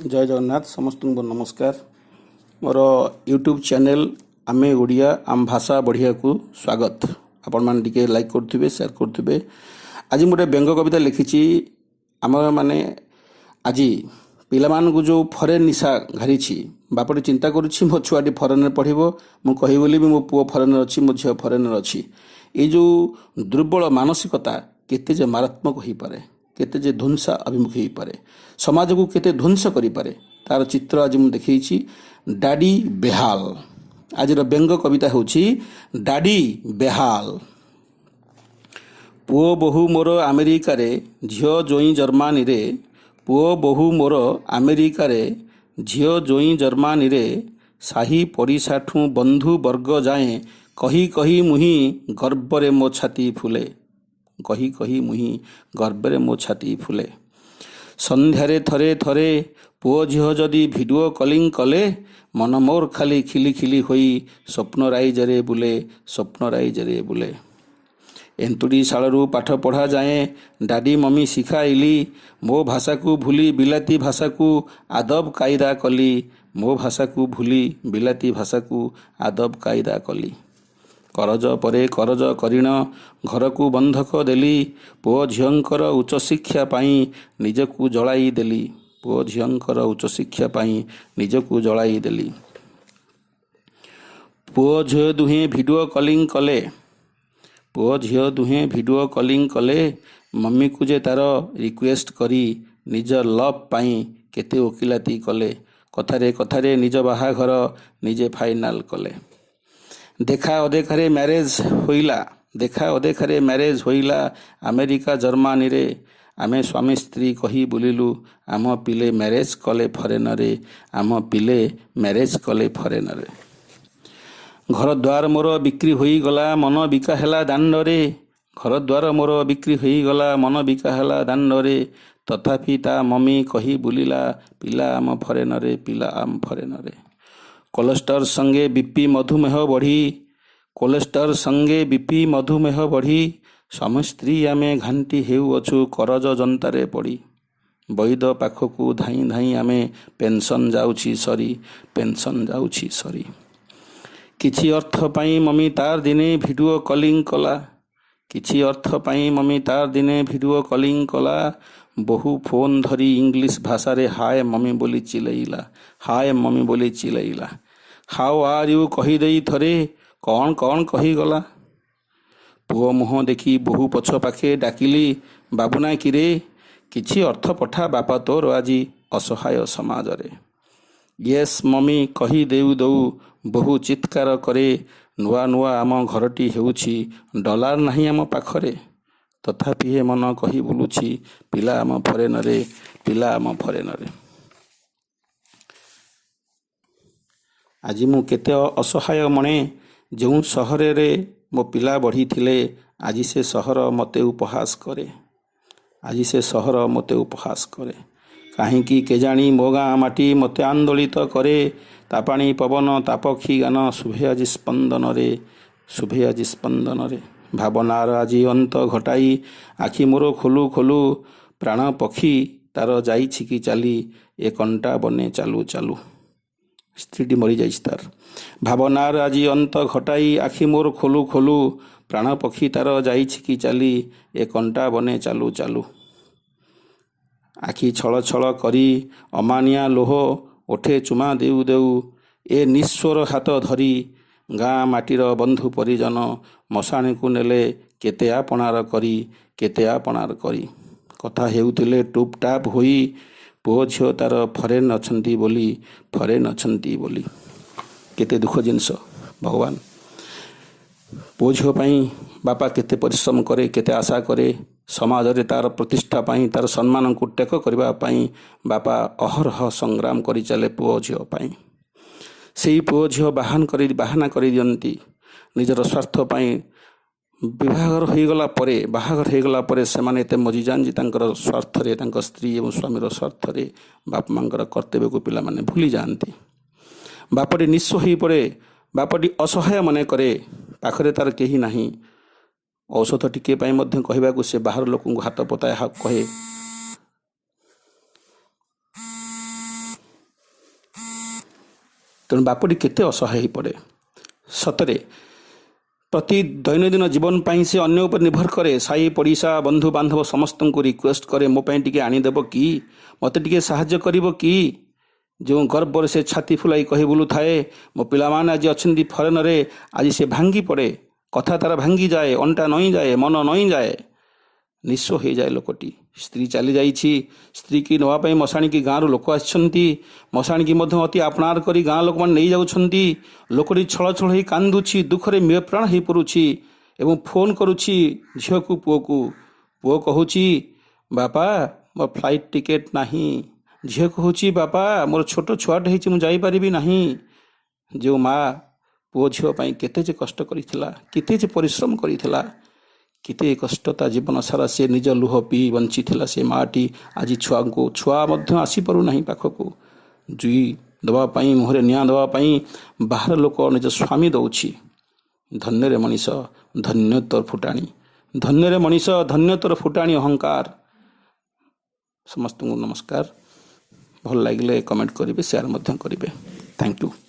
जय जगन्नाथ समस्त को नमस्कार। मोर यूट्यूब चैनल आमे ओडिया आम भाषा बढ़िया को स्वागत। आपण मान टिके लाइक करथुबे शेयर करथुबे। आज मोटे व्यंग कविता लिखिछि। आम माने आज पिला मान को जो फरेन निशा घारिछि बापटे चिंता करुछि मो छुआटी फरेन पढ़िबो मु कहि बोली मो पुओ फरेन अछि मो झियो फरेन अछि। ए जो दुर्बल मानसिकता केते जे मारात्मक होई पारे, केते जे ध्वंसा अभिमुख होई पारे, समाज को केते ध्वंस करि पारे तार चित्र आज मु देखैछि। डैडी बेहाल। आज व्यंग कविता होछि डैडी बेहाल। पुओ बहु मोर अमेरिका रे झियो जोई जर्मनी रे, पुओ बहु मोर अमेरिका रे झियो जोई जर्मनी रे, साही पड़िशाठू बंधु वर्ग जाए कही कही मुही गर्वरे मो छाती फुले, कही कही मुही गर्वरे मो छाती फुले। संध्यारे थरे थरे पुओ झियो जदि भिडियो कलिंग कले, मन मोर खाली खिली खिली होई स्वप्न राइजरे बुले, स्वप्न राइजरे बुले। एंतुड़ी शालू पाठ पढ़ा जाए डाडी मम्मी शिखाइली, मो भाषा को भूली बिलाती भाषा को आदब कायदा कली, मो भाषा को भूली बिलाती भाषा को आदब कायदा कली। करज परे करज करिण घर को बंधक देली, पुओ झियंकर उच्च शिक्षा पाई निजकू जलाई देली, पुओ झियंकर उच्च शिक्षा पाई निजकू जलाई देली। पुओ झियो दुहे भिडियो कलिंग कले, पुओ झियो दुहे भिडियो कलिंग कले, मम्मी को जे तार रिक्वेस्ट करी निज लव पाई केते वकिलाती कले, कथारे कथारे निज बाहाघर निजे फाइनाल कले। देखा अदेखारे मैरेज होइला, देखा अदेखारे मैरेज होइला, अमेरिका जर्मनी रे आमे स्वामी स्त्री कही बुलिलु, आम पिले मैरेज कले फरेन रे, आम पिले मैरेज कले फरेन रे। घर द्वार मोर बिक्री होई गला मन बिका हेला दांड रे, घर द्वार मोर बिक्री होई गला मन बिका हेला दांड रे, तथापि ता मम्मी कही बुलिला पिला आम फरेन रे, पिला आम फरेन रे। कोलेस्टर संगे बीपी मधुमेह बढ़ी, कोलेस्टर संगे बीपी मधुमेह बढ़ी, स्वामी स्त्री आमे घांटी हेउ अछु करज जनतारे पड़ी, वैद पाखकू धाई धाई आमे पेंशन जाउछि सरी, पेंशन जाउछि सरी। किछि अर्थ पाई मम्मी तार दिने भिडियो कलिंग कला, किछि अर्थ पाई मम्मी तार दिने भिडियो कलिंग कला, बहु फोन धरी इंग्लिश भाषा रे हाय मम्मी बोली चिलैला, हाय मम्मी बोली चिलैला। हाउ आर यू कही देई थरे कौन कौन कही गला, पुओ मुह देखी बहु पछ पाखे डाकिली, बाबुना किरे किछि अर्थ पठा बापा तोर आजी असहाय समाज रे। येस मम्मी कही देउ दऊ बहु चित्कार करे, नुआ नुआ आम घरटी हेउछि डॉलर नाही आम पाखरे, तथापि हे मन कही बुलुछि पिला आम फरेन रे, पिला आम फरेन रे। आज मु केते असहाय मणे जो सहर रे मो पिला बढ़ी थिले, आज से सहर मते उपहास करे, आज से सहर मते उपहास करे। काहींकि केजाणी मो गाँ माटी मते आंदोलित करे, तापाणी पवन तापक्षी गान शुभे आज स्पंदन रे, शुभे आज स्पंदन रे। भावनार আজি अंत घटाई आखि मोर खोलू खोलू, प्राण पक्षी तार जाइछि कि चाली, ए कंटा बने चालू चालू। स्त्रीटी मरी जाइछि तार। भावनार আজি अंत घटाई आखि मोर खोलू खोलू, प्राण पक्षी तार जाइछि कि चाली, ए कंटा बने चालू चालू। आखि छल छल करी अमानिया लोह ओठे चुमा देउ देउ, ए निस्वर हाथ धरी गाँ माटीर बंधु परिजन, मशाणी को नेले केते आपणार करी, केते आपणार करी। कथा हेउतिले टूप टाप होई, पुओ झियो तार फरेन अछंती बोली, फरेन अछंती बोली। केते दुख जिनस भगवान। पुओ झियो पाई बापा केते परिश्रम करे, केते आशा करे, समाज रे तार प्रतिष्ठा पाई तार सम्मान को टेक करबा पाई बापा अहरह संग्राम करि चले पुओ झियो पाई। सेई पुओ झियो बाहाना करि दियंती निजर स्वार्थ पाई। विवाहर होईगला परे, बाहाघर होईगला परे सेमाने एते मजी जान तांकर स्वार्थरे, तांकर स्त्री एवं स्वामीर स्वार्थरे बाप मांकर कर्तव्य को पिला माने भूली जाती। बापटी निस्व होई पड़े, बापटी असहाय मने करे, पाखरे तार केही नाही। औषध टिके पाई मध्य कहबाकू से बाहर लोक हाथ पताए कहे ତେଣୁ ବାପଟି କେତେ ଅସହାୟ ହୋଇପଡ଼େ। ସତରେ ପ୍ରତି ଦୈନନ୍ଦିନ ଜୀବନ ପାଇଁ ସେ ଅନ୍ୟ ଉପରେ ନିର୍ଭର କରେ। ସାହି ପଡ଼ିଶା ବନ୍ଧୁ ବାନ୍ଧବ ସମସ୍ତଙ୍କୁ ରିକ୍ୱେଷ୍ଟ କରେ, ମୋ ପାଇଁ ଟିକେ ଆଣିଦେବ କି, ମୋତେ ଟିକେ ସାହାଯ୍ୟ କରିବ କି। ଯେଉଁ ଗର୍ବରେ ସେ ଛାତି ଫୁଲାଇ କହି ବୁଲୁଥାଏ, ମୋ ପିଲାମାନେ ଆଜି ଅଛନ୍ତି ଫରେନରେ, ଆଜି ସେ ଭାଙ୍ଗି ପଡ଼େ, କଥା ତାର ଭାଙ୍ଗିଯାଏ, ଅଣ୍ଟା ନଇଁଯାଏ, ମନ ନଇଁଯାଏ, ନିଃସ୍ୱ ହୋଇଯାଏ ଲୋକଟି। ସ୍ତ୍ରୀ ଚାଲିଯାଇଛି, ସ୍ତ୍ରୀକି ନେବା ପାଇଁ ମଶାଣିକି ଗାଁରୁ ଲୋକ ଆସିଛନ୍ତି। ମଶାଣିକି ମଧ୍ୟ ଅତି ଆପଣାର କରି ଗାଁ ଲୋକମାନେ ନେଇଯାଉଛନ୍ତି। ଲୋକଟି ଛଳ ଛଳ ହୋଇ କାନ୍ଦୁଛି, ଦୁଃଖରେ ମିଅପ୍ରାଣ ହୋଇପଡ଼ୁଛି ଏବଂ ଫୋନ୍ କରୁଛି ଝିଅକୁ, ପୁଅକୁ। ପୁଅ କହୁଛି, ବାପା ମୋ ଫ୍ଲାଇଟ୍ ଟିକେଟ୍ ନାହିଁ। ଝିଅ କହୁଛି, ବାପା ମୋର ଛୋଟ ଛୁଆଟେ ହେଇଛି, ମୁଁ ଯାଇପାରିବି ନାହିଁ। ଯେଉଁ ମା ପୁଅ ଝିଅ ପାଇଁ କେତେ ଯେ କଷ୍ଟ କରିଥିଲା, କେତେ ଯେ ପରିଶ୍ରମ କରିଥିଲା, କେତେ କଷ୍ଟ ତା ଜୀବନ ସାରା ସେ ନିଜ ଲୁହ ପିଇ ବଞ୍ଚିଥିଲା। ସେ ମାଆଟି ଆଜି ଛୁଆ ମଧ୍ୟ ଆସିପାରୁନାହିଁ ପାଖକୁ। ଜୁଇ ଦେବା ପାଇଁ, ମୁହଁରେ ନିଆଁ ଦେବା ପାଇଁ ବାହାର ଲୋକ ନିଜ ସ୍ୱାମୀ ଦେଉଛି। ଧନ୍ୟରେ ମଣିଷ, ଧନ୍ୟ ତୋର ଫୁଟାଣି। ଧନ୍ୟରେ ମଣିଷ, ଧନ୍ୟ ତୋର ଫୁଟାଣି ଅହଙ୍କାର। ସମସ୍ତଙ୍କୁ ନମସ୍କାର। ଭଲ ଲାଗିଲେ କମେଣ୍ଟ କରିବେ, ସେୟାର ମଧ୍ୟ କରିବେ। Thank you.